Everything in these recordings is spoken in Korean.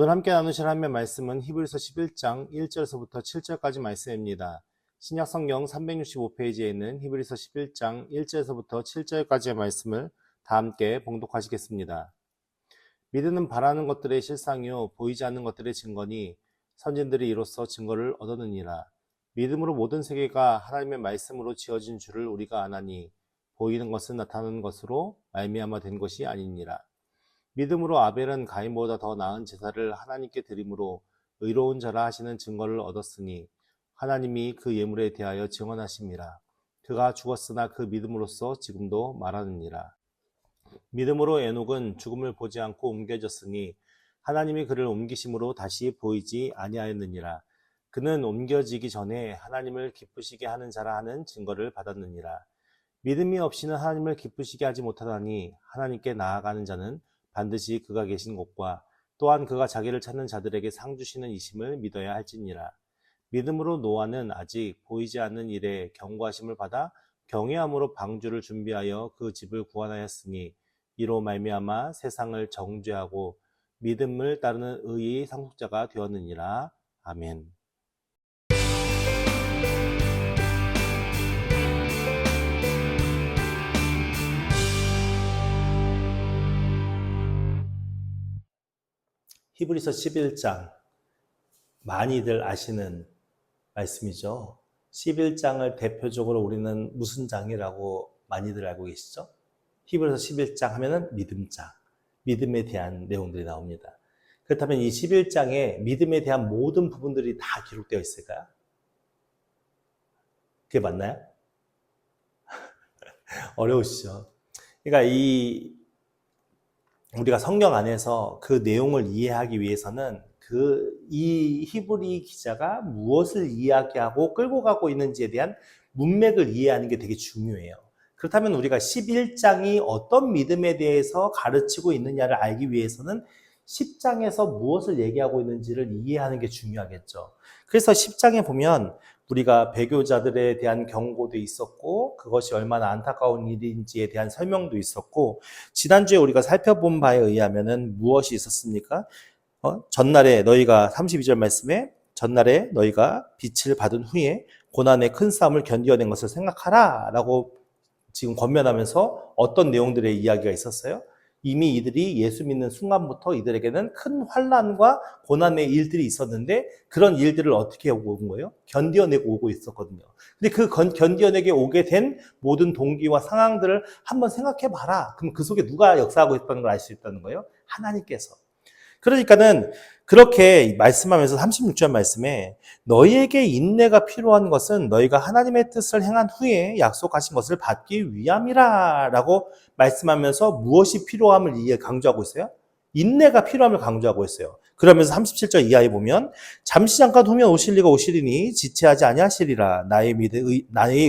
오늘 함께 나누실 하나님의 말씀은 히브리서 11장 1절에서부터 7절까지 말씀입니다. 신약 성경 365페이지에 있는 히브리서 11장 1절에서부터 7절까지의 말씀을 다 함께 봉독하시겠습니다. 믿음은 바라는 것들의 실상이요 보이지 않는 것들의 증거니 선진들이 이로써 증거를 얻었느니라. 믿음으로 모든 세계가 하나님의 말씀으로 지어진 줄을 우리가 아나니 보이는 것은 나타나는 것으로 말미암아 된 것이 아니니라. 믿음으로 아벨은 가인보다 더 나은 제사를 하나님께 드림으로 의로운 자라 하시는 증거를 얻었으니 하나님이 그 예물에 대하여 증언하심이라. 그가 죽었으나 그 믿음으로써 지금도 말하느니라. 믿음으로 에녹은 죽음을 보지 않고 옮겨졌으니 하나님이 그를 옮기심으로 다시 보이지 아니하였느니라. 그는 옮겨지기 전에 하나님을 기쁘시게 하는 자라 하는 증거를 받았느니라. 믿음이 없이는 하나님을 기쁘시게 하지 못하다니 하나님께 나아가는 자는 반드시 그가 계신 곳과 또한 그가 자기를 찾는 자들에게 상 주시는 이심을 믿어야 할지니라. 믿음으로 노아는 아직 보이지 않는 일에 경고하심을 받아 경외함으로 방주를 준비하여 그 집을 구원하였으니 이로 말미암아 세상을 정죄하고 믿음을 따르는 의의 상속자가 되었느니라. 아멘. 히브리서 11장, 많이들 아시는 말씀이죠. 11장을 대표적으로 우리는 무슨 장이라고 많이들 알고 계시죠? 히브리서 11장 하면은 믿음장, 믿음에 대한 내용들이 나옵니다. 그렇다면 이 11장에 믿음에 대한 모든 부분들이 다 기록되어 있을까요? 그게 맞나요? 어려우시죠? 그러니까 우리가 성경 안에서 그 내용을 이해하기 위해서는 이 히브리 기자가 무엇을 이야기하고 끌고 가고 있는지에 대한 문맥을 이해하는 게 되게 중요해요. 그렇다면 우리가 11장이 어떤 믿음에 대해서 가르치고 있느냐를 알기 위해서는 10장에서 무엇을 얘기하고 있는지를 이해하는 게 중요하겠죠. 그래서 10장에 보면 우리가 배교자들에 대한 경고도 있었고 그것이 얼마나 안타까운 일인지에 대한 설명도 있었고 지난주에 우리가 살펴본 바에 의하면은 무엇이 있었습니까? 전날에 너희가 32절 말씀에 전날에 너희가 빛을 받은 후에 고난의 큰 싸움을 견뎌낸 것을 생각하라 라고 지금 권면하면서 어떤 내용들의 이야기가 있었어요? 이미 이들이 예수 믿는 순간부터 이들에게는 큰 환난과 고난의 일들이 있었는데 그런 일들을 어떻게 온 거예요? 견뎌내고 오고 있었거든요. 근데 그 견뎌내게 오게 된 모든 동기와 상황들을 한번 생각해 봐라. 그럼 그 속에 누가 역사하고 있다는 걸 알 수 있다는 거예요? 하나님께서. 그러니까는 그렇게 말씀하면서 36절 말씀에 너희에게 인내가 필요한 것은 너희가 하나님의 뜻을 행한 후에 약속하신 것을 받기 위함이라 라고 말씀하면서 무엇이 필요함을 강조하고 있어요? 인내가 필요함을 강조하고 있어요. 그러면서 37절 이하에 보면 잠시 잠깐 후면 오실 리가 오시리니 지체하지 아니하시리라. 나의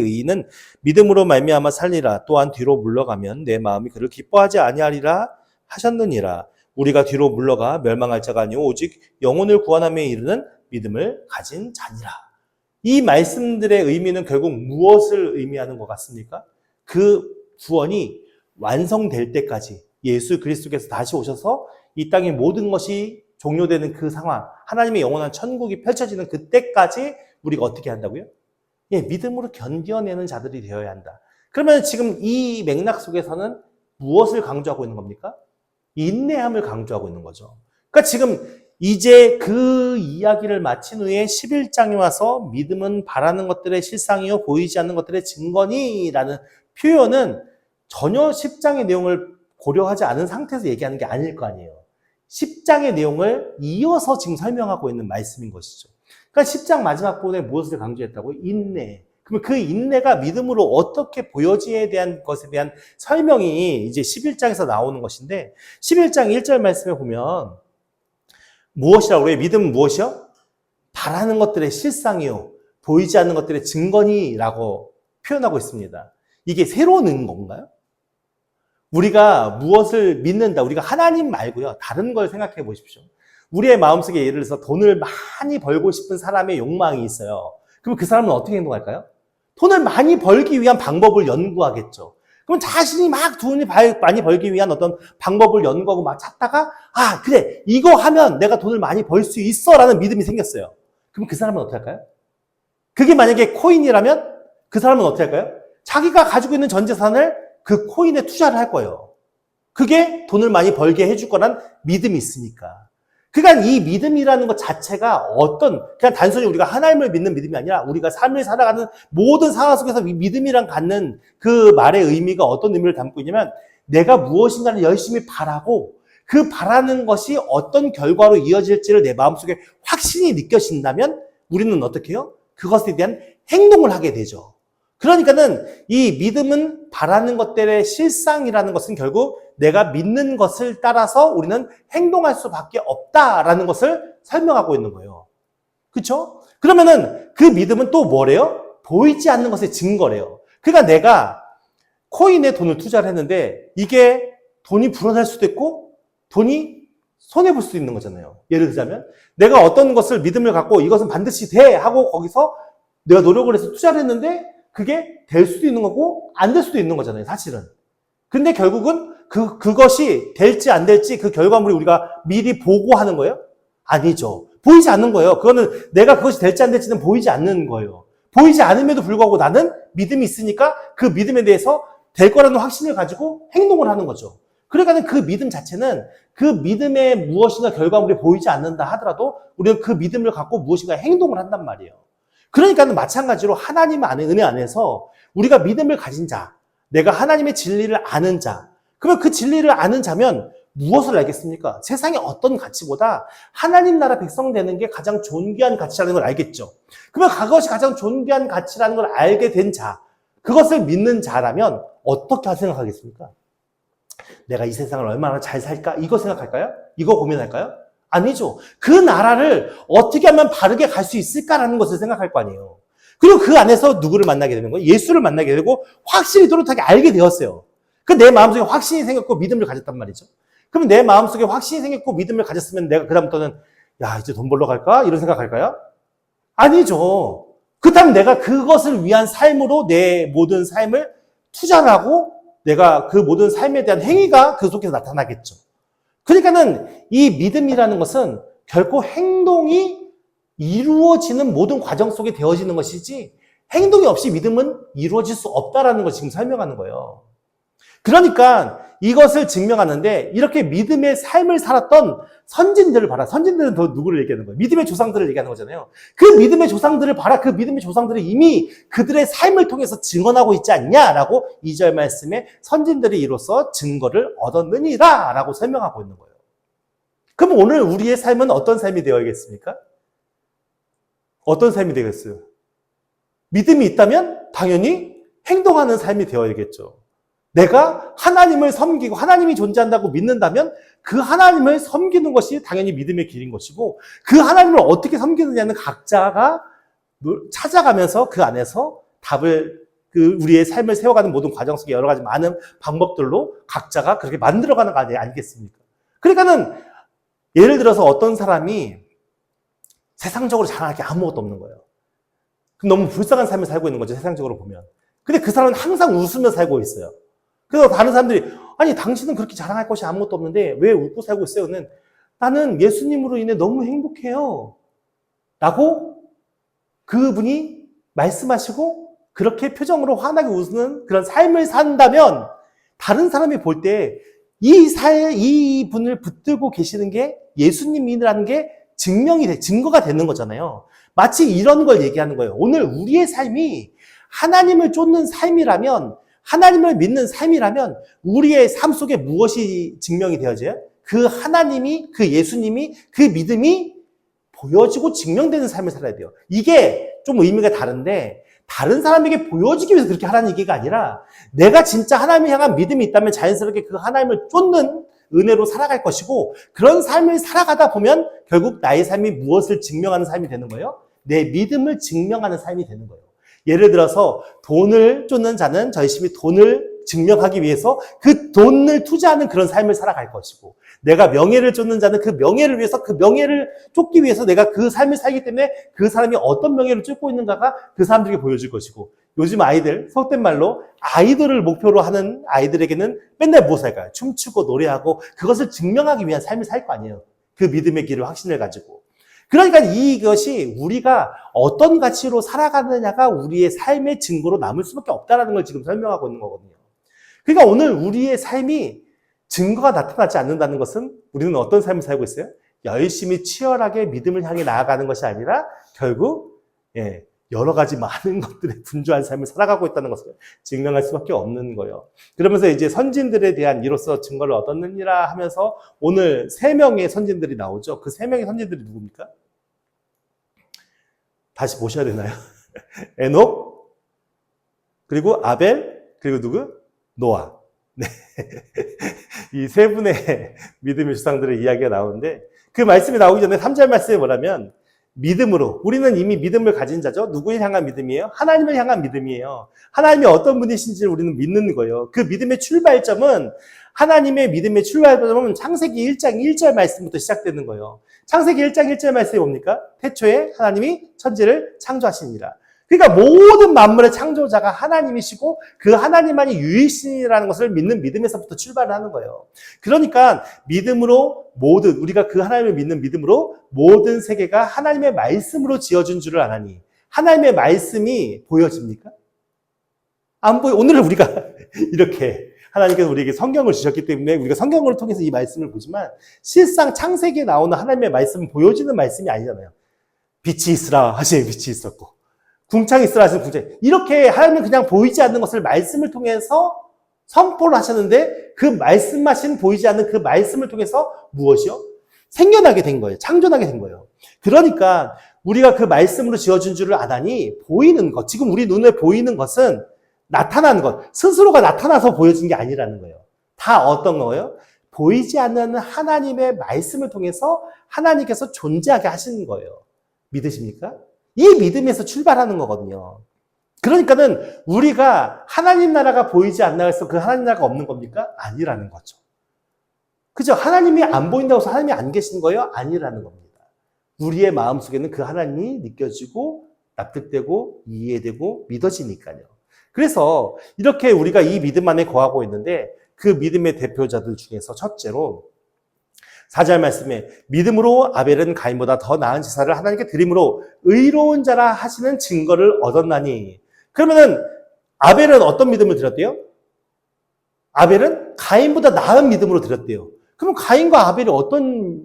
의인은 믿음으로 말미암아 살리라. 또한 뒤로 물러가면 내 마음이 그를 기뻐하지 아니하리라 하셨느니라. 우리가 뒤로 물러가 멸망할 자가 아니오 오직 영혼을 구원함에 이르는 믿음을 가진 자니라. 이 말씀들의 의미는 결국 무엇을 의미하는 것 같습니까? 그 구원이 완성될 때까지 예수 그리스도께서 다시 오셔서 이 땅의 모든 것이 종료되는 그 상황, 하나님의 영원한 천국이 펼쳐지는 그때까지 우리가 어떻게 한다고요? 믿음으로 견뎌내는 자들이 되어야 한다. 그러면 지금 이 맥락 속에서는 무엇을 강조하고 있는 겁니까? 인내함을 강조하고 있는 거죠. 그러니까 지금 이제 그 이야기를 마친 후에 11장에 와서 믿음은 바라는 것들의 실상이요 보이지 않는 것들의 증거니 라는 표현은 전혀 10장의 내용을 고려하지 않은 상태에서 얘기하는 게 아닐 거 아니에요. 10장의 내용을 이어서 지금 설명하고 있는 말씀인 것이죠. 그러니까 10장 마지막 부분에 무엇을 강조했다고요? 인내. 그러면 그 인내가 믿음으로 어떻게 보여지에 대한 것에 대한 설명이 이제 11장에서 나오는 것인데 11장 1절 말씀에 보면 무엇이라고 그래요? 믿음은 무엇이요? 바라는 것들의 실상이요 보이지 않는 것들의 증거니라고 표현하고 있습니다. 이게 새로운 건가요? 우리가 무엇을 믿는다. 우리가 하나님 말고요. 다른 걸 생각해 보십시오. 우리의 마음속에 예를 들어서 돈을 많이 벌고 싶은 사람의 욕망이 있어요. 그럼 그 사람은 어떻게 행동할까요? 돈을 많이 벌기 위한 방법을 연구하겠죠. 그럼 자신이 막 돈을 많이 벌기 위한 어떤 방법을 연구하고 막 찾다가, 아, 그래, 이거 하면 내가 돈을 많이 벌 수 있어 라는 믿음이 생겼어요. 그럼 그 사람은 어떻게 할까요? 그게 만약에 코인이라면 그 사람은 어떻게 할까요? 자기가 가지고 있는 전 재산을 그 코인에 투자를 할 거예요. 그게 돈을 많이 벌게 해줄 거란 믿음이 있으니까. 그러니까 이 믿음이라는 것 자체가 그냥 단순히 우리가 하나님을 믿는 믿음이 아니라 우리가 삶을 살아가는 모든 상황 속에서 이 믿음이랑 갖는 그 말의 의미가 어떤 의미를 담고 있냐면, 내가 무엇인가를 열심히 바라고 그 바라는 것이 어떤 결과로 이어질지를 내 마음속에 확신이 느껴진다면 우리는 어떻게 해요? 그것에 대한 행동을 하게 되죠. 그러니까는 이 믿음은 바라는 것들의 실상이라는 것은 결국 내가 믿는 것을 따라서 우리는 행동할 수밖에 없다라는 것을 설명하고 있는 거예요. 그렇죠? 그러면은 그 믿음은 또 뭐래요? 보이지 않는 것의 증거래요. 그러니까 내가 코인에 돈을 투자를 했는데 이게 돈이 불어날 수도 있고 돈이 손해볼 수도 있는 거잖아요. 예를 들자면 내가 어떤 것을 믿음을 갖고 이것은 반드시 돼 하고 거기서 내가 노력을 해서 투자를 했는데 그게 될 수도 있는 거고 안 될 수도 있는 거잖아요, 사실은. 근데 결국은 그것이 될지 안 될지 그 결과물이 우리가 미리 보고 하는 거예요? 아니죠. 보이지 않는 거예요. 그거는 내가 그것이 될지 안 될지는 보이지 않는 거예요. 보이지 않음에도 불구하고 나는 믿음이 있으니까 그 믿음에 대해서 될 거라는 확신을 가지고 행동을 하는 거죠. 그러니까 그 믿음 자체는 그 믿음의 무엇인가 결과물이 보이지 않는다 하더라도 우리는 그 믿음을 갖고 무엇인가 행동을 한단 말이에요. 그러니까 마찬가지로 하나님 안에, 은혜 안에서 우리가 믿음을 가진 자, 내가 하나님의 진리를 아는 자, 그러면 그 진리를 아는 자면 무엇을 알겠습니까? 세상의 어떤 가치보다 하나님 나라 백성 되는 게 가장 존귀한 가치라는 걸 알겠죠. 그러면 그것이 가장 존귀한 가치라는 걸 알게 된 자, 그것을 믿는 자라면 어떻게 생각하겠습니까? 내가 이 세상을 얼마나 잘 살까? 이거 생각할까요? 이거 고민할까요? 아니죠. 그 나라를 어떻게 하면 바르게 갈 수 있을까라는 것을 생각할 거 아니에요. 그리고 그 안에서 누구를 만나게 되는 거예요? 예수를 만나게 되고 확실히 또렷하게 알게 되었어요. 그 내 마음속에 확신이 생겼고 믿음을 가졌단 말이죠. 그럼 내 마음속에 확신이 생겼고 믿음을 가졌으면 내가 그다음부터는 야, 이제 돈 벌러 갈까? 이런 생각할까요? 아니죠. 그렇다면 내가 그것을 위한 삶으로 내 모든 삶을 투자를 하고 내가 그 모든 삶에 대한 행위가 그 속에서 나타나겠죠. 그러니까는 이 믿음이라는 것은 결코 행동이 이루어지는 모든 과정 속에 되어지는 것이지 행동이 없이 믿음은 이루어질 수 없다라는 걸 지금 설명하는 거예요. 그러니까 이것을 증명하는데 이렇게 믿음의 삶을 살았던 선진들을 봐라. 선진들은 더 누구를 얘기하는 거예요? 믿음의 조상들을 얘기하는 거잖아요. 그 믿음의 조상들을 봐라. 그 믿음의 조상들이 이미 그들의 삶을 통해서 증언하고 있지 않냐라고 2절 말씀에 선진들이 이로써 증거를 얻었느니라 라고 설명하고 있는 거예요. 그럼 오늘 우리의 삶은 어떤 삶이 되어야겠습니까? 어떤 삶이 되겠어요? 믿음이 있다면 당연히 행동하는 삶이 되어야겠죠. 내가 하나님을 섬기고 하나님이 존재한다고 믿는다면 그 하나님을 섬기는 것이 당연히 믿음의 길인 것이고 그 하나님을 어떻게 섬기느냐는 각자가 찾아가면서 그 안에서 답을 우리의 삶을 세워가는 모든 과정 속에 여러 가지 많은 방법들로 각자가 그렇게 만들어가는 거 아니겠습니까? 그러니까는 예를 들어서 어떤 사람이 세상적으로 자랑할 게 아무것도 없는 거예요. 그럼 너무 불쌍한 삶을 살고 있는 거죠, 세상적으로 보면. 근데 그 사람은 항상 웃으며 살고 있어요. 그래서 다른 사람들이 아니 당신은 그렇게 자랑할 것이 아무것도 없는데 왜 웃고 살고 있어요? 나는 예수님으로 인해 너무 행복해요. 라고 그분이 말씀하시고 그렇게 표정으로 환하게 웃는 그런 삶을 산다면 다른 사람이 볼 때 이 분을 붙들고 계시는 게 예수님이라는 게 증거가 되는 거잖아요. 마치 이런 걸 얘기하는 거예요. 오늘 우리의 삶이 하나님을 쫓는 삶이라면 하나님을 믿는 삶이라면 우리의 삶 속에 무엇이 증명이 되어져요? 그 하나님이, 그 예수님이, 그 믿음이 보여지고 증명되는 삶을 살아야 돼요. 이게 좀 의미가 다른데 다른 사람에게 보여주기 위해서 그렇게 하라는 얘기가 아니라 내가 진짜 하나님을 향한 믿음이 있다면 자연스럽게 그 하나님을 쫓는 은혜로 살아갈 것이고 그런 삶을 살아가다 보면 결국 나의 삶이 무엇을 증명하는 삶이 되는 거예요? 내 믿음을 증명하는 삶이 되는 거예요. 예를 들어서 돈을 쫓는 자는 열심히 돈을 증명하기 위해서 그 돈을 투자하는 그런 삶을 살아갈 것이고 내가 명예를 쫓는 자는 그 명예를 위해서 그 명예를 쫓기 위해서 내가 그 삶을 살기 때문에 그 사람이 어떤 명예를 쫓고 있는가가 그 사람들에게 보여줄 것이고 요즘 아이들, 속된 말로 아이돌을 목표로 하는 아이들에게는 맨날 무엇을 할까요? 춤추고 노래하고 그것을 증명하기 위한 삶을 살 거 아니에요. 그 믿음의 길을 확신을 가지고. 그러니까 이것이 우리가 어떤 가치로 살아가느냐가 우리의 삶의 증거로 남을 수밖에 없다는 걸 지금 설명하고 있는 거거든요. 그러니까 오늘 우리의 삶이 증거가 나타나지 않는다는 것은 우리는 어떤 삶을 살고 있어요? 열심히 치열하게 믿음을 향해 나아가는 것이 아니라 결국 여러 가지 많은 것들에 분주한 삶을 살아가고 있다는 것을 증명할 수밖에 없는 거예요. 그러면서 이제 선진들에 대한 이로써 증거를 얻었느니라 하면서 오늘 3명의 선진들이 나오죠. 그 3명의 선진들이 누굽니까? 다시 보셔야 되나요? 에녹, 그리고 아벨, 그리고 누구? 노아. 네. 이 3분의 믿음의 조상들의 이야기가 나오는데 그 말씀이 나오기 전에 3절 말씀에 뭐라면 믿음으로, 우리는 이미 믿음을 가진 자죠. 누구를 향한 믿음이에요? 하나님을 향한 믿음이에요. 하나님이 어떤 분이신지를 우리는 믿는 거예요. 그 믿음의 출발점은, 하나님의 믿음의 출발점은 창세기 1장 1절 말씀부터 시작되는 거예요. 창세기 1장 1절 말씀이 뭡니까? 태초에 하나님이 천지를 창조하시니라. 그러니까 모든 만물의 창조자가 하나님이시고 그 하나님만이 유일신이라는 것을 믿는 믿음에서부터 출발을 하는 거예요. 그러니까 믿음으로 우리가 그 하나님을 믿는 믿음으로 모든 세계가 하나님의 말씀으로 지어준 줄을 아나니, 하나님의 말씀이 보여집니까? 안 보여. 오늘은 우리가 이렇게 하나님께서 우리에게 성경을 주셨기 때문에 우리가 성경을 통해서 이 말씀을 보지만 실상 창세기에 나오는 하나님의 말씀은 보여지는 말씀이 아니잖아요. 빛이 있으라 하시니 빛이 있었고 궁창이 있으라 하시는 궁창이, 이렇게 하나님은 그냥 보이지 않는 것을 말씀을 통해서 선포를 하셨는데 그 말씀하신 보이지 않는 그 말씀을 통해서 무엇이요? 생겨나게 된 거예요. 창조나게 된 거예요. 그러니까 우리가 그 말씀으로 지어준 줄을 아나니 보이는 것, 지금 우리 눈에 보이는 것은 나타나는 것, 스스로가 나타나서 보여진 게 아니라는 거예요. 다 어떤 거예요? 보이지 않는 하나님의 말씀을 통해서 하나님께서 존재하게 하시는 거예요. 믿으십니까? 이 믿음에서 출발하는 거거든요. 그러니까는 우리가 하나님 나라가 보이지 않나 해서 그 하나님 나라가 없는 겁니까? 아니라는 거죠. 그죠? 하나님이 안 보인다고 해서 하나님이 안 계신 거예요? 아니라는 겁니다. 우리의 마음속에는 그 하나님이 느껴지고 납득되고 이해되고 믿어지니까요. 그래서 이렇게 우리가 이 믿음 안에 거하고 있는데 그 믿음의 대표자들 중에서 첫째로 4절 말씀에 믿음으로 아벨은 가인보다 더 나은 제사를 하나님께 드림으로 의로운 자라 하시는 증거를 얻었나니. 그러면은 아벨은 어떤 믿음을 드렸대요? 아벨은 가인보다 나은 믿음으로 드렸대요. 그럼 가인과 아벨이 어떤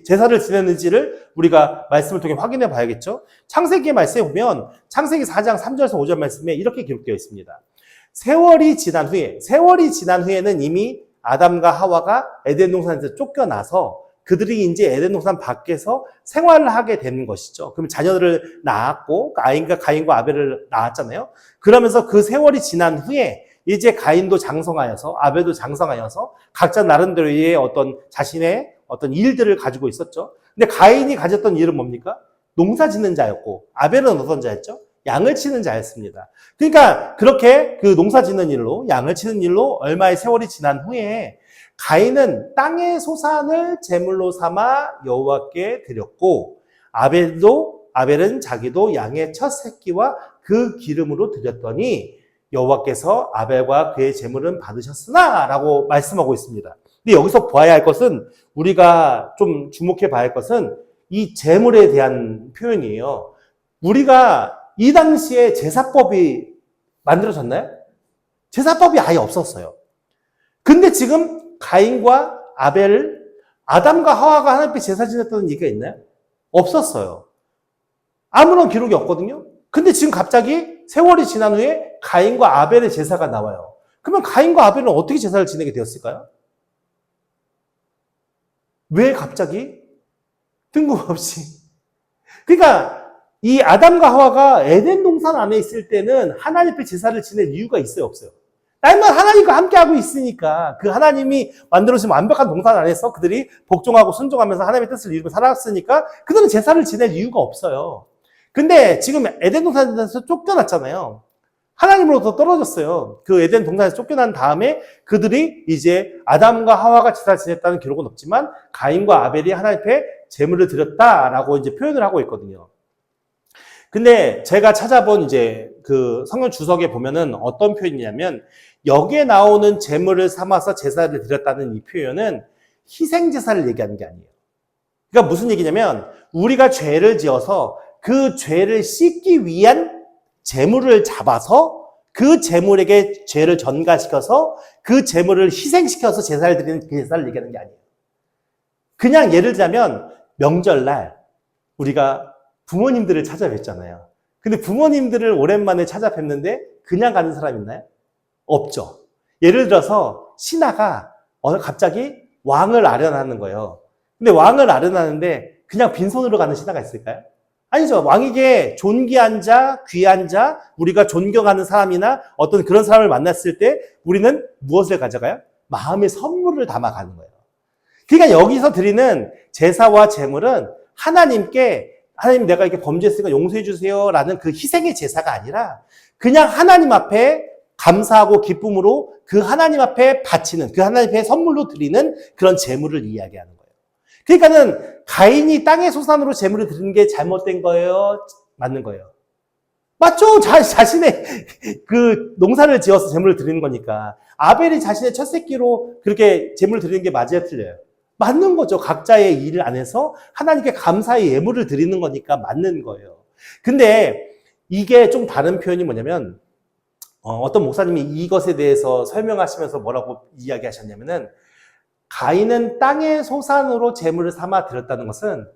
제사를 지냈는지를 우리가 말씀을 통해 확인해 봐야겠죠. 창세기의 말씀에 보면 창세기 4장 3절에서 5절 말씀에 이렇게 기록되어 있습니다. 세월이 지난 후에는 이미 아담과 하와가 에덴 동산에서 쫓겨나서 그들이 이제 에덴 동산 밖에서 생활을 하게 되는 것이죠. 그럼 자녀들을 낳았고 가인과 아벨을 낳았잖아요. 그러면서 그 세월이 지난 후에 이제 가인도 장성하여서 아벨도 장성하여서 각자 나름대로의 어떤 자신의 어떤 일들을 가지고 있었죠. 근데 가인이 가졌던 일은 뭡니까? 농사 짓는 자였고 아벨은 어떤 자였죠? 양을 치는 자였습니다. 그러니까 그렇게 그 농사 짓는 일로, 양을 치는 일로 얼마의 세월이 지난 후에 가인은 땅의 소산을 제물로 삼아 여호와께 드렸고 아벨은 자기도 양의 첫 새끼와 그 기름으로 드렸더니 여호와께서 아벨과 그의 제물은 받으셨으나 라고 말씀하고 있습니다. 근데 여기서 봐야 할 것은, 우리가 좀 주목해 봐야 할 것은 이 제물에 대한 표현이에요. 우리가 이 당시에 제사법이 만들어졌나요? 제사법이 아예 없었어요. 근데 지금 가인과 아담과 하와가 하나님 앞에 제사 지냈다는 얘기가 있나요? 없었어요. 아무런 기록이 없거든요. 근데 지금 갑자기 세월이 지난 후에 가인과 아벨의 제사가 나와요. 그러면 가인과 아벨은 어떻게 제사를 지내게 되었을까요? 왜 갑자기? 뜬금없이. 그러니까 이 아담과 하와가 에덴 동산 안에 있을 때는 하나님 앞에 제사를 지낼 이유가 있어요, 없어요? 날마다 하나님과 함께하고 있으니까, 그 하나님이 만들어주신 완벽한 동산 안에서 그들이 복종하고 순종하면서 하나님의 뜻을 이루고 살아왔으니까 그들은 제사를 지낼 이유가 없어요. 근데 지금 에덴 동산에서 쫓겨났잖아요. 하나님으로부터 떨어졌어요. 그 에덴 동산에서 쫓겨난 다음에 그들이 이제 아담과 하와가 제사를 지냈다는 기록은 없지만 가인과 아벨이 하나님 앞에 제물을 드렸다라고 이제 표현을 하고 있거든요. 근데 제가 찾아본 이제 그 성경 주석에 보면은 어떤 표현이냐면 여기에 나오는 제물을 삼아서 제사를 드렸다는 이 표현은 희생 제사를 얘기하는 게 아니에요. 그러니까 무슨 얘기냐면 우리가 죄를 지어서 그 죄를 씻기 위한 제물을 잡아서 그 제물에게 죄를 전가시켜서 그 제물을 희생시켜서 제사를 드리는 그 제사를 얘기하는 게 아니에요. 그냥 예를 들자면 명절날 우리가 부모님들을 찾아뵙잖아요. 근데 부모님들을 오랜만에 찾아뵙는데 그냥 가는 사람 있나요? 없죠. 예를 들어서 신하가 갑자기 왕을 아련하는 거예요. 근데 왕을 아련하는데 그냥 빈손으로 가는 신하가 있을까요? 아니죠. 왕에게 존귀한 자, 귀한 자, 우리가 존경하는 사람이나 어떤 그런 사람을 만났을 때 우리는 무엇을 가져가요? 마음의 선물을 담아가는 거예요. 그러니까 여기서 드리는 제사와 제물은 하나님께 하나님 내가 이렇게 범죄했으니까 용서해 주세요 라는 그 희생의 제사가 아니라 그냥 하나님 앞에 감사하고 기쁨으로 그 하나님 앞에 바치는 그 하나님 앞에 선물로 드리는 그런 제물을 이야기하는 거예요. 그러니까는 가인이 땅의 소산으로 제물을 드리는 게 잘못된 거예요? 맞는 거예요? 맞죠? 자신의 그 농사를 지어서 제물을 드리는 거니까. 아벨이 자신의 첫 새끼로 그렇게 제물을 드리는 게 맞아요? 틀려요? 맞는 거죠. 각자의 일 안에서 하나님께 감사의 예물을 드리는 거니까 맞는 거예요. 근데 이게 좀 다른 표현이 뭐냐면 어떤 목사님이 이것에 대해서 설명하시면서 뭐라고 이야기하셨냐면은 가인은 땅의 소산으로 제물을 삼아 드렸다는 것은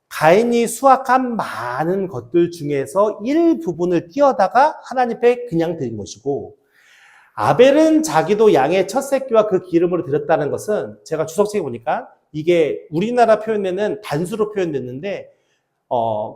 가인이 수확한 많은 것들 중에서 일부분을 띄어다가 하나님 앞에 그냥 드린 것이고 아벨은 자기도 양의 첫 새끼와 그 기름으로 드렸다는 것은 제가 주석책에 보니까 이게 우리나라 표현에는 단수로 표현됐는데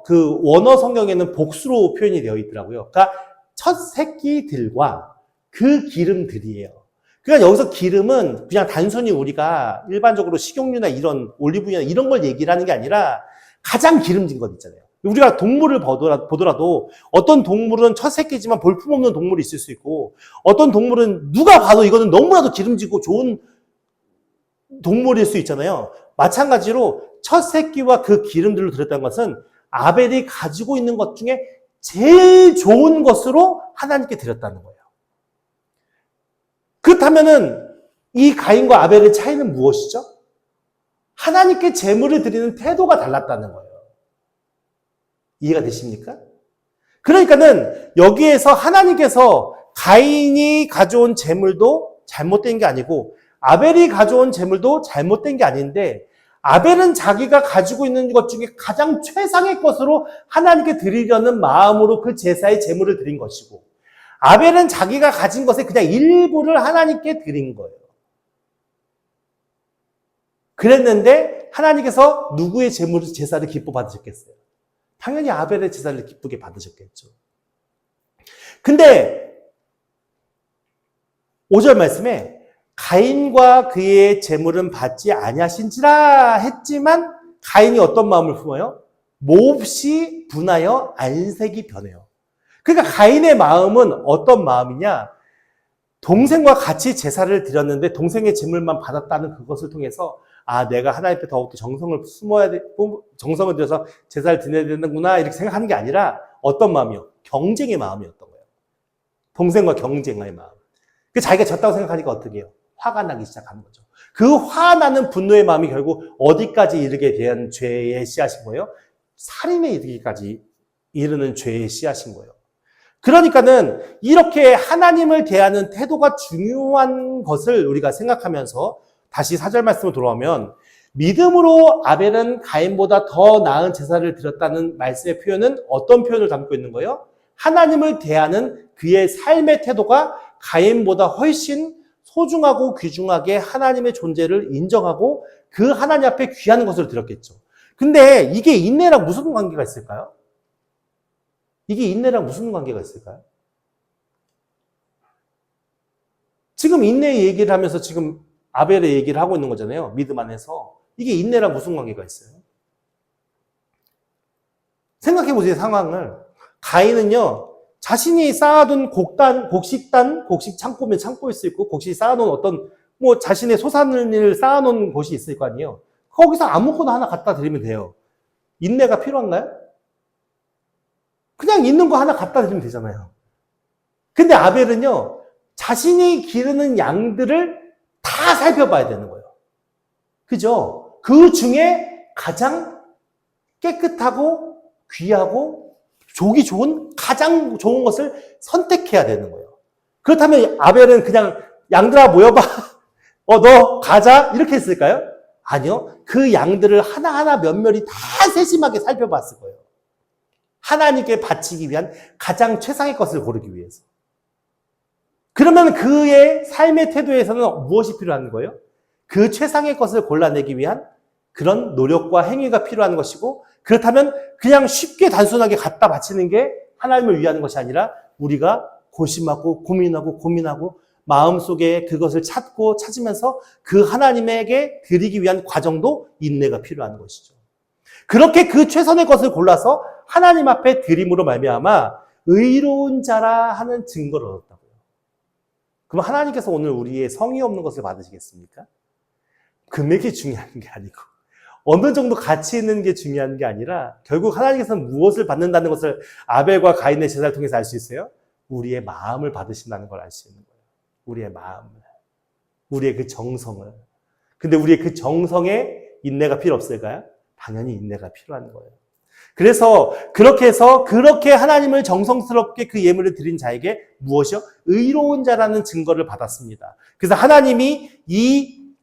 그 원어 성경에는 복수로 표현이 되어 있더라고요. 그러니까 첫 새끼들과 그 기름들이에요. 그러니까 여기서 기름은 그냥 단순히 우리가 일반적으로 식용유나 이런 올리브유나 이런 걸 얘기를 하는 게 아니라 가장 기름진 것 있잖아요. 우리가 동물을 보더라도 어떤 동물은 첫 새끼지만 볼품없는 동물이 있을 수 있고 어떤 동물은 누가 봐도 이거는 너무나도 기름지고 좋은 동물일 수 있잖아요. 마찬가지로 첫 새끼와 그 기름들로 드렸다는 것은 아벨이 가지고 있는 것 중에 제일 좋은 것으로 하나님께 드렸다는 거예요. 그렇다면은 이 가인과 아벨의 차이는 무엇이죠? 하나님께 제물을 드리는 태도가 달랐다는 거예요. 이해가 되십니까? 그러니까는 여기에서 하나님께서 가인이 가져온 제물도 잘못된 게 아니고 아벨이 가져온 제물도 잘못된 게 아닌데 아벨은 자기가 가지고 있는 것 중에 가장 최상의 것으로 하나님께 드리려는 마음으로 그 제사의 제물을 드린 것이고 아벨은 자기가 가진 것의 그냥 일부를 하나님께 드린 거예요. 그랬는데 하나님께서 누구의 제사를 기뻐 받으셨겠어요? 당연히 아벨의 제사를 기쁘게 받으셨겠죠. 근데 5절 말씀에 가인과 그의 제물은 받지 아니하신지라 했지만 가인이 어떤 마음을 품어요? 몹시 분하여 안색이 변해요. 그러니까 가인의 마음은 어떤 마음이냐? 동생과 같이 제사를 드렸는데 동생의 제물만 받았다는 그것을 통해서 내가 하나님 앞에 더욱더 정성을 정성을 들여서 제사를 드려야 되는구나 이렇게 생각하는 게 아니라 어떤 마음이요? 경쟁의 마음이었던 거예요. 동생과 경쟁의 마음. 자기가 졌다고 생각하니까 어떻게 해요? 화가 나기 시작하는 거죠. 그 화나는 분노의 마음이 결국 어디까지 이르게 된 죄의 씨앗인 거예요? 살인에 이르기까지 이르는 죄의 씨앗인 거예요. 그러니까는 이렇게 하나님을 대하는 태도가 중요한 것을 우리가 생각하면서 다시 4절 말씀으로 돌아오면 믿음으로 아벨은 가인보다 더 나은 제사를 드렸다는 말씀의 표현은 어떤 표현을 담고 있는 거예요? 하나님을 대하는 그의 삶의 태도가 가인보다 훨씬 소중하고 귀중하게 하나님의 존재를 인정하고 그 하나님 앞에 귀한 것을 드렸겠죠. 근데 이게 인내랑 무슨 관계가 있을까요? 이게 인내랑 무슨 관계가 있을까요? 지금 인내의 얘기를 하면서 지금 아벨의 얘기를 하고 있는 거잖아요. 믿음 안에서. 이게 인내랑 무슨 관계가 있어요? 생각해 보세요, 상황을. 가인은요, 자신이 쌓아둔 곡식 창고면 창고일 수 있고, 곡식 쌓아놓은 어떤, 자신의 소산을 쌓아놓은 곳이 있을 거 아니에요. 거기서 아무거나 하나 갖다 드리면 돼요. 인내가 필요한가요? 그냥 있는 거 하나 갖다 드리면 되잖아요. 근데 아벨은요, 자신이 기르는 양들을 다 살펴봐야 되는 거예요. 그죠? 그 중에 가장 깨끗하고 귀하고 조기 좋은 가장 좋은 것을 선택해야 되는 거예요. 그렇다면 아벨은 그냥 양들아 모여봐. 너 가자. 이렇게 했을까요? 아니요. 그 양들을 하나하나 면밀히 다 세심하게 살펴봤을 거예요. 하나님께 바치기 위한 가장 최상의 것을 고르기 위해서. 그러면 그의 삶의 태도에서는 무엇이 필요한 거예요? 그 최상의 것을 골라내기 위한 그런 노력과 행위가 필요한 것이고, 그렇다면 그냥 쉽게 단순하게 갖다 바치는 게 하나님을 위하는 것이 아니라 우리가 고심하고 고민하고 마음속에 그것을 찾으면서 그 하나님에게 드리기 위한 과정도 인내가 필요한 것이죠. 그렇게 그 최선의 것을 골라서 하나님 앞에 드림으로 말미암아 의로운 자라 하는 증거를 얻었다고요. 그럼 하나님께서 오늘 우리의 성의 없는 것을 받으시겠습니까? 금액이 중요한 게 아니고 어느 정도 가치 있는 게 중요한 게 아니라 결국 하나님께서는 무엇을 받는다는 것을 아벨과 가인의 제사를 통해서 알 수 있어요? 우리의 마음을 받으신다는 걸 알 수 있는 거예요. 우리의 마음을. 우리의 그 정성을. 근데 우리의 그 정성에 인내가 필요 없을까요? 당연히 인내가 필요한 거예요. 그래서 그렇게 해서 그렇게 하나님을 정성스럽게 그 예물을 드린 자에게 무엇이요? 의로운 자라는 증거를 받았습니다. 그래서 하나님이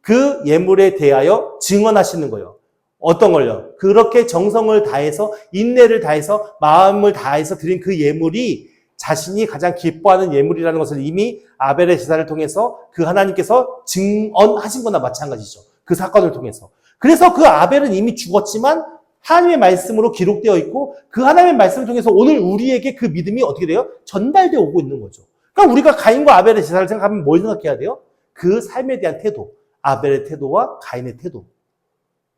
그 예물에 대하여 증언하시는 거예요. 어떤 걸요? 그렇게 정성을 다해서 인내를 다해서 마음을 다해서 드린 그 예물이 자신이 가장 기뻐하는 예물이라는 것을 이미 아벨의 제사를 통해서 그 하나님께서 증언하신 거나 마찬가지죠. 그 사건을 통해서. 그래서 그 아벨은 이미 죽었지만 하나님의 말씀으로 기록되어 있고 그 하나님의 말씀을 통해서 오늘 우리에게 그 믿음이 어떻게 돼요? 전달되어 오고 있는 거죠. 그러니까 우리가 가인과 아벨의 제사를 생각하면 뭘 생각해야 돼요? 그 삶에 대한 태도. 아벨의 태도와 가인의 태도.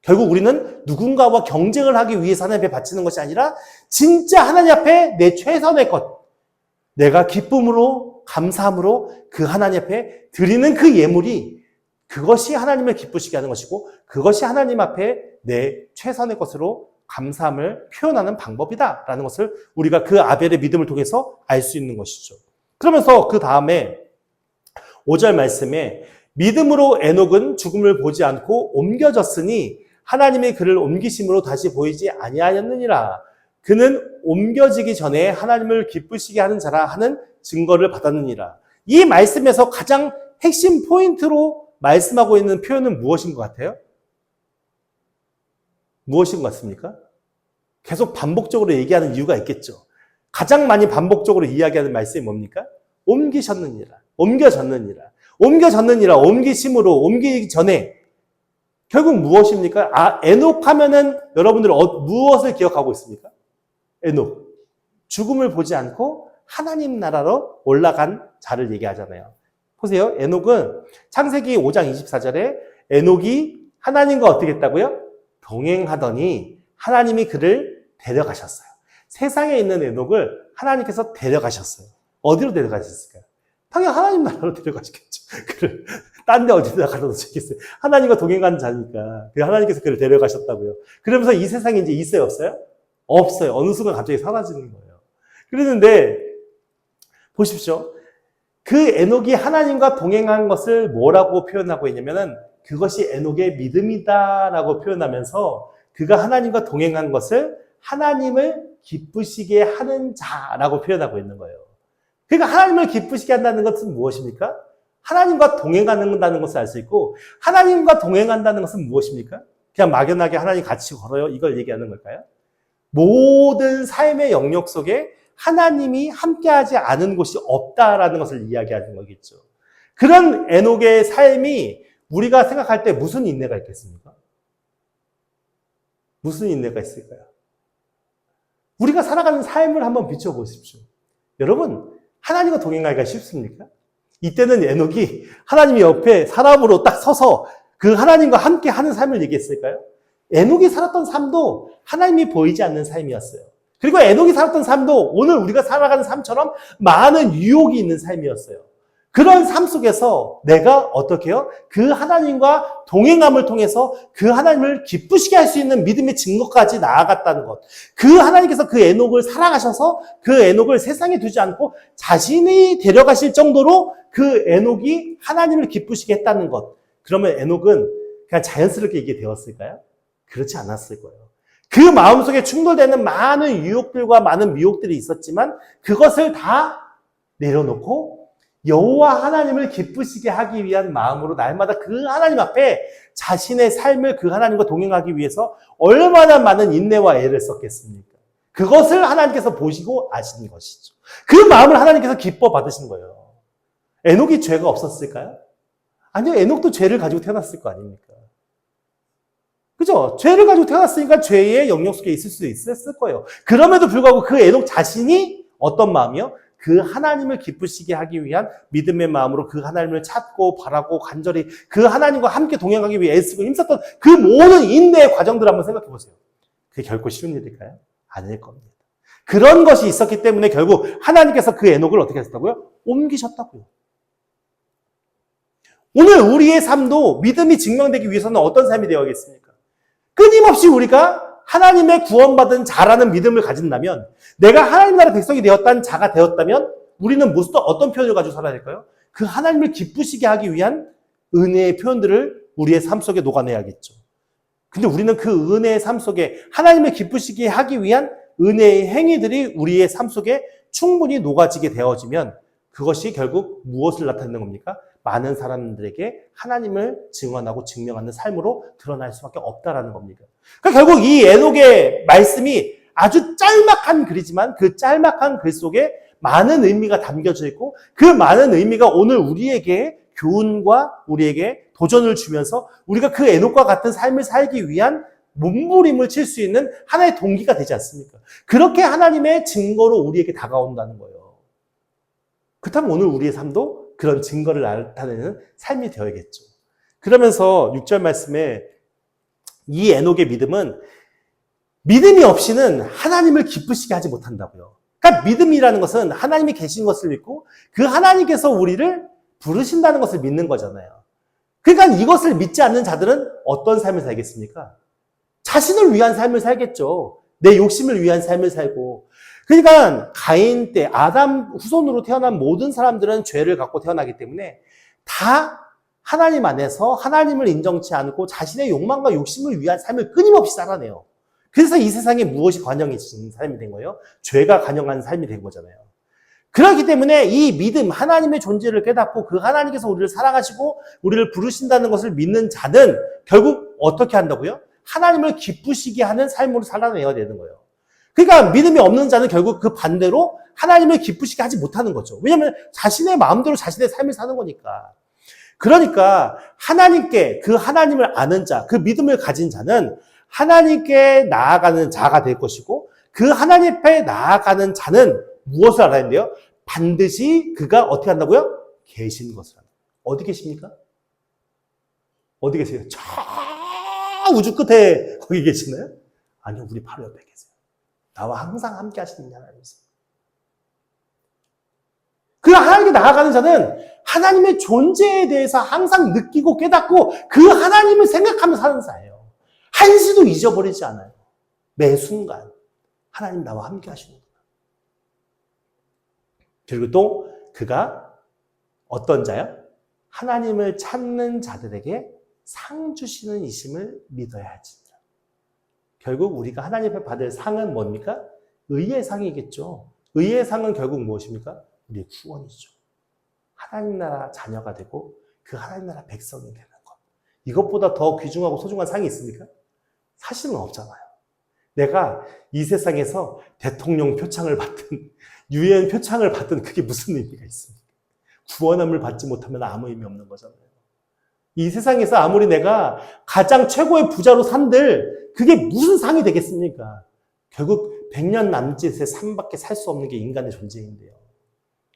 결국 우리는 누군가와 경쟁을 하기 위해서 하나님 앞에 바치는 것이 아니라 진짜 하나님 앞에 내 최선의 것, 내가 기쁨으로 감사함으로 그 하나님 앞에 드리는 그 예물이 그것이 하나님을 기쁘시게 하는 것이고 그것이 하나님 앞에 내 최선의 것으로 감사함을 표현하는 방법이다라는 것을 우리가 그 아벨의 믿음을 통해서 알 수 있는 것이죠. 그러면서 그 다음에 5절 말씀에 믿음으로 에녹은 죽음을 보지 않고 옮겨졌으니 하나님의 그를 옮기심으로 다시 보이지 아니하였느니라. 그는 옮겨지기 전에 하나님을 기쁘시게 하는 자라 하는 증거를 받았느니라. 이 말씀에서 가장 핵심 포인트로 말씀하고 있는 표현은 무엇인 것 같아요? 무엇인 것 같습니까? 계속 반복적으로 얘기하는 이유가 있겠죠. 가장 많이 반복적으로 이야기하는 말씀이 뭡니까? 옮기셨느니라. 옮겨졌느니라. 옮겨졌느니라. 옮기심으로 옮기기 전에 결국 무엇입니까? 에녹 하면은 여러분들 무엇을 기억하고 있습니까? 에녹. 죽음을 보지 않고 하나님 나라로 올라간 자를 얘기하잖아요. 보세요. 에녹은 창세기 5장 24절에 에녹이 하나님과 어떻게 했다고요? 동행하더니 하나님이 그를 데려가셨어요. 세상에 있는 에녹을 하나님께서 데려가셨어요. 어디로 데려가셨을까요? 당연히 하나님 나라로 데려가시겠죠. 그를 딴 데 어디다 갖다 놓으시겠어요. 하나님과 동행하는 자니까. 하나님께서 그를 데려가셨다고요. 그러면서 이 세상에 이제 있어요, 없어요? 없어요. 어느 순간 갑자기 사라지는 거예요. 그랬는데 보십시오. 그 에녹이 하나님과 동행한 것을 뭐라고 표현하고 있냐면은 그것이 에녹의 믿음이다라고 표현하면서 그가 하나님과 동행한 것을 하나님을 기쁘시게 하는 자라고 표현하고 있는 거예요. 그러니까 하나님을 기쁘시게 한다는 것은 무엇입니까? 하나님과 동행한다는 것을 알 수 있고 하나님과 동행한다는 것은 무엇입니까? 그냥 막연하게 하나님 같이 걸어요 이걸 얘기하는 걸까요? 모든 삶의 영역 속에 하나님이 함께하지 않은 곳이 없다라는 것을 이야기하는 거겠죠. 그런 에녹의 삶이 우리가 생각할 때 무슨 인내가 있겠습니까? 무슨 인내가 있을까요? 우리가 살아가는 삶을 한번 비춰보십시오. 여러분, 하나님과 동행하기가 쉽습니까? 이때는 에녹이 하나님의 옆에 사람으로 딱 서서 그 하나님과 함께 하는 삶을 얘기했을까요? 에녹이 살았던 삶도 하나님이 보이지 않는 삶이었어요. 그리고 에녹이 살았던 삶도 오늘 우리가 살아가는 삶처럼 많은 유혹이 있는 삶이었어요. 그런 삶 속에서 내가 어떻게 해요? 그 하나님과 동행함을 통해서 그 하나님을 기쁘시게 할 수 있는 믿음의 증거까지 나아갔다는 것. 그 하나님께서 그 에녹을 사랑하셔서 그 에녹을 세상에 두지 않고 자신이 데려가실 정도로 그 에녹이 하나님을 기쁘시게 했다는 것. 그러면 에녹은 그냥 자연스럽게 이게 되었을까요? 그렇지 않았을 거예요. 그 마음속에 충돌되는 많은 유혹들과 많은 미혹들이 있었지만 그것을 다 내려놓고 여호와 하나님을 기쁘시게 하기 위한 마음으로 날마다 그 하나님 앞에 자신의 삶을 그 하나님과 동행하기 위해서 얼마나 많은 인내와 애를 썼겠습니까? 그것을 하나님께서 보시고 아시는 것이죠. 그 마음을 하나님께서 기뻐 받으신 거예요. 에녹이 죄가 없었을까요? 아니요, 에녹도 죄를 가지고 태어났을 거 아닙니까? 그죠? 죄를 가지고 태어났으니까 죄의 영역 속에 있을 수도 있었을 거예요. 그럼에도 불구하고 그 에녹 자신이 어떤 마음이요? 그 하나님을 기쁘시게 하기 위한 믿음의 마음으로 그 하나님을 찾고 바라고 간절히 그 하나님과 함께 동행하기 위해 애쓰고 힘썼던 그 모든 인내의 과정들을 한번 생각해 보세요. 그게 결코 쉬운 일일까요? 아닐 겁니다. 그런 것이 있었기 때문에 결국 하나님께서 그 에녹을 어떻게 하셨다고요? 옮기셨다고요. 오늘 우리의 삶도 믿음이 증명되기 위해서는 어떤 삶이 되어야겠습니까? 끊임없이 우리가 하나님의 구원받은 자라는 믿음을 가진다면, 내가 하나님 나라 백성이 되었다는 자가 되었다면 우리는 무슨 어떤 표현을 가지고 살아야 될까요? 그 하나님을 기쁘시게 하기 위한 은혜의 표현들을 우리의 삶 속에 녹아내야겠죠. 근데 우리는 그 은혜의 삶 속에 하나님을 기쁘시게 하기 위한 은혜의 행위들이 우리의 삶 속에 충분히 녹아지게 되어지면 그것이 결국 무엇을 나타내는 겁니까? 많은 사람들에게 하나님을 증언하고 증명하는 삶으로 드러날 수밖에 없다라는 겁니다. 그러니까 결국 이 에녹의 말씀이 아주 짤막한 글이지만 그 짤막한 글 속에 많은 의미가 담겨져 있고 그 많은 의미가 오늘 우리에게 교훈과 우리에게 도전을 주면서 우리가 그 에녹과 같은 삶을 살기 위한 몸부림을 칠 수 있는 하나의 동기가 되지 않습니까? 그렇게 하나님의 증거로 우리에게 다가온다는 거예요. 그렇다면 오늘 우리의 삶도 그런 증거를 나타내는 삶이 되어야겠죠. 그러면서 6절 말씀에 이 에녹의 믿음은 믿음이 없이는 하나님을 기쁘시게 하지 못한다고요. 그러니까 믿음이라는 것은 하나님이 계신 것을 믿고 그 하나님께서 우리를 부르신다는 것을 믿는 거잖아요. 그러니까 이것을 믿지 않는 자들은 어떤 삶을 살겠습니까? 자신을 위한 삶을 살겠죠. 내 욕심을 위한 삶을 살고. 그러니까 가인 때 아담 후손으로 태어난 모든 사람들은 죄를 갖고 태어나기 때문에 다 하나님 안에서 하나님을 인정치 않고 자신의 욕망과 욕심을 위한 삶을 끊임없이 살아내요. 그래서 이 세상에 무엇이 관영해지는 삶이 된 거예요? 죄가 관영한 삶이 된 거잖아요. 그렇기 때문에 이 믿음, 하나님의 존재를 깨닫고 그 하나님께서 우리를 사랑하시고 우리를 부르신다는 것을 믿는 자는 결국 어떻게 한다고요? 하나님을 기쁘시게 하는 삶으로 살아내야 되는 거예요. 그러니까 믿음이 없는 자는 결국 그 반대로 하나님을 기쁘시게 하지 못하는 거죠. 왜냐하면 자신의 마음대로 자신의 삶을 사는 거니까. 그러니까 하나님께 그 하나님을 아는 자, 그 믿음을 가진 자는 하나님께 나아가는 자가 될 것이고 그 하나님 앞에 나아가는 자는 무엇을 알아야 한대요? 반드시 그가 어떻게 한다고요? 계신 것을 한다. 어디 계십니까? 어디 계세요? 저 우주 끝에 거기 계시나요? 아니요, 우리 바로 옆에 계세요. 나와 항상 함께 하시는 하나님이세요. 그 하나님께 나아가는 자는 하나님의 존재에 대해서 항상 느끼고 깨닫고 그 하나님을 생각하며 사는 자예요. 한시도 잊어버리지 않아요. 매 순간 하나님 나와 함께 하시는구나. 그리고 또 그가 어떤 자요? 하나님을 찾는 자들에게 상 주시는 이심을 믿어야 하지. 결국 우리가 하나님 앞에 받을 상은 뭡니까? 의의 상이겠죠. 의의 상은 결국 무엇입니까? 우리의 구원이죠. 하나님 나라 자녀가 되고 그 하나님 나라 백성이 되는 것. 이것보다 더 귀중하고 소중한 상이 있습니까? 사실은 없잖아요. 내가 이 세상에서 대통령 표창을 받든 유엔 표창을 받든 그게 무슨 의미가 있습니까? 구원함을 받지 못하면 아무 의미 없는 거잖아요. 이 세상에서 아무리 내가 가장 최고의 부자로 산들 그게 무슨 상이 되겠습니까? 결국 100년 남짓의 삶밖에 살 수 없는 게 인간의 존재인데요.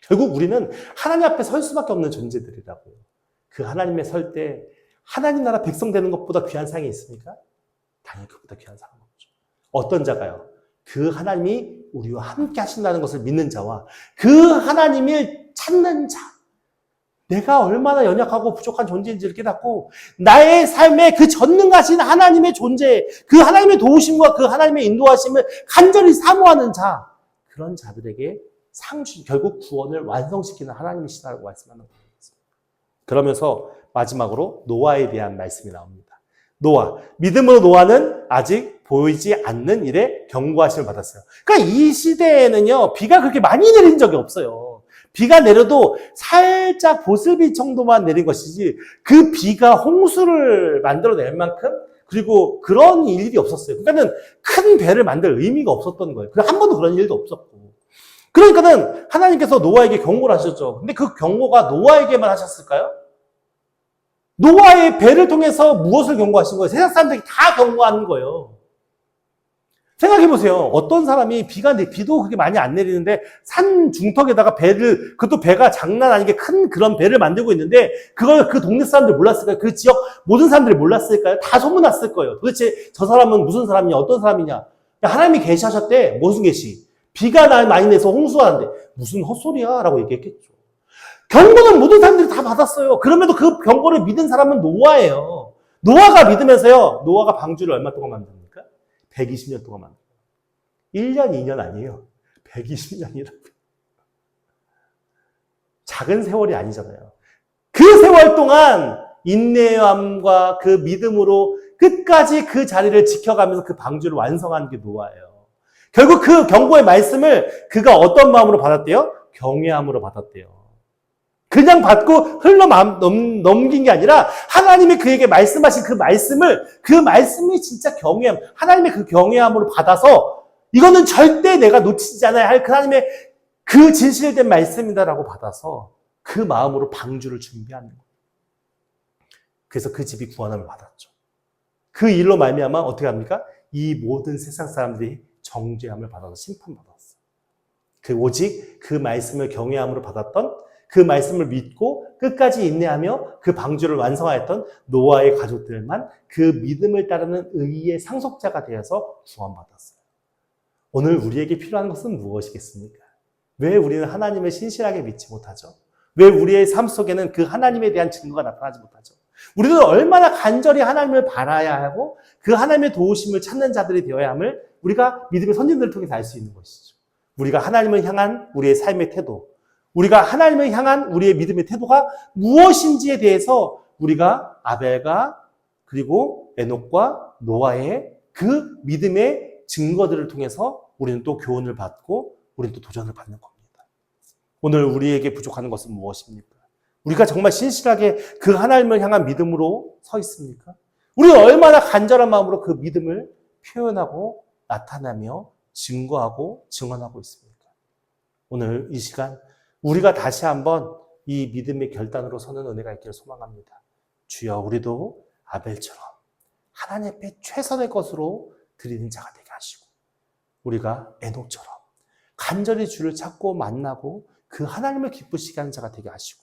결국 우리는 하나님 앞에 설 수밖에 없는 존재들이라고요. 그 하나님에 설 때 하나님 나라 백성 되는 것보다 귀한 상이 있습니까? 당연히 그보다 귀한 상은 없죠. 어떤 자가요? 그 하나님이 우리와 함께 하신다는 것을 믿는 자와 그 하나님을 찾는 자, 내가 얼마나 연약하고 부족한 존재인지를 깨닫고 나의 삶에 그 전능하신 하나님의 존재, 그 하나님의 도우심과 그 하나님의 인도하심을 간절히 사모하는 자, 그런 자들에게 결국 구원을 완성시키는 하나님이시다라고 말씀하는 겁니다. 그러면서 마지막으로 노아에 대한 말씀이 나옵니다. 노아, 믿음으로 노아는 아직 보이지 않는 일에 경고하심을 받았어요. 그러니까 이 시대에는요, 비가 그렇게 많이 내린 적이 없어요. 비가 내려도 살짝 보슬비 정도만 내린 것이지 그 비가 홍수를 만들어낼 만큼 그리고 그런 일이 없었어요. 그러니까는 큰 배를 만들 의미가 없었던 거예요. 한 번도 그런 일도 없었고. 그러니까는 하나님께서 노아에게 경고를 하셨죠. 근데 그 경고가 노아에게만 하셨을까요? 노아의 배를 통해서 무엇을 경고하신 거예요? 세상 사람들이 다 경고하는 거예요. 생각해보세요. 어떤 사람이 비도 그렇게 많이 안 내리는데 산 중턱에다가 그것도 배가 장난 아니게 큰 그런 배를 만들고 있는데 그걸 그 동네 사람들 몰랐을까요? 그 지역 모든 사람들이 몰랐을까요? 다 소문났을 거예요. 도대체 저 사람은 무슨 사람이냐? 어떤 사람이냐? 하나님이 계시하셨대. 무슨 계시? 비가 많이 내서 홍수가 난대. 무슨 헛소리야? 라고 얘기했겠죠. 경고는 모든 사람들이 다 받았어요. 그럼에도 그 경고를 믿은 사람은 노아예요. 노아가 믿으면서요. 노아가 방주를 얼마 동안 만듭니까? 120년 동안 만듭니다. 1년, 2년 아니에요. 120년이라고요. 작은 세월이 아니잖아요. 그 세월 동안 인내함과 그 믿음으로 끝까지 그 자리를 지켜가면서 그 방주를 완성한 게 노아예요. 결국 그 경고의 말씀을 그가 어떤 마음으로 받았대요? 경외함으로 받았대요. 그냥 받고 넘긴 게 아니라 하나님이 그에게 말씀하신 그 말씀이 진짜 경외함, 하나님의 그 경외함으로 받아서 이거는 절대 내가 놓치지 않아야 할 하나님의 그 진실된 말씀이다라고 받아서 그 마음으로 방주를 준비하는 거예요. 그래서 그 집이 구원함을 받았죠. 그 일로 말미암아 어떻게 합니까? 이 모든 세상 사람들이 정죄함을 받아서 심판받았어요. 오직 그 말씀을 경외함으로 받았던 그 말씀을 믿고 끝까지 인내하며 그 방주를 완성하였던 노아의 가족들만 그 믿음을 따르는 의의 상속자가 되어서 구원받았어요. 오늘 우리에게 필요한 것은 무엇이겠습니까? 왜 우리는 하나님을 신실하게 믿지 못하죠? 왜 우리의 삶 속에는 그 하나님에 대한 증거가 나타나지 못하죠? 우리는 얼마나 간절히 하나님을 바라야 하고 그 하나님의 도우심을 찾는 자들이 되어야 함을 우리가 믿음의 선진들을 통해서 알 수 있는 것이죠. 우리가 하나님을 향한 우리의 삶의 태도, 우리가 하나님을 향한 우리의 믿음의 태도가 무엇인지에 대해서 우리가 아벨과 그리고 에녹과 노아의 그 믿음의 증거들을 통해서 우리는 또 교훈을 받고 우리는 또 도전을 받는 겁니다. 오늘 우리에게 부족한 것은 무엇입니까? 우리가 정말 신실하게 그 하나님을 향한 믿음으로 서 있습니까? 우리가 얼마나 간절한 마음으로 그 믿음을 표현하고 나타나며 증거하고 증언하고 있습니까? 오늘 이 시간 우리가 다시 한번 이 믿음의 결단으로 서는 은혜가 있기를 소망합니다. 주여, 우리도 아벨처럼 하나님 앞에 최선의 것으로 드리는 자가 되게 하시고 우리가 에녹처럼 간절히 주를 찾고 만나고 그 하나님을 기쁘시게 하는 자가 되게 하시고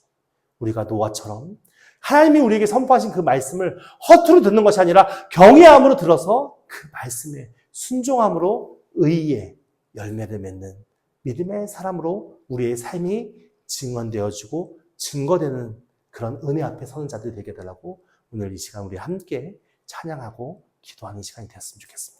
우리가 노아처럼 하나님이 우리에게 선포하신 그 말씀을 허투루 듣는 것이 아니라 경외함으로 들어서 그 말씀에 순종함으로 의의 열매를 맺는 믿음의 사람으로 우리의 삶이 증언되어지고 증거되는 그런 은혜 앞에 서는 자들이 되게 해달라고 오늘 이 시간 우리 함께 찬양하고 기도하는 시간이 되었으면 좋겠습니다.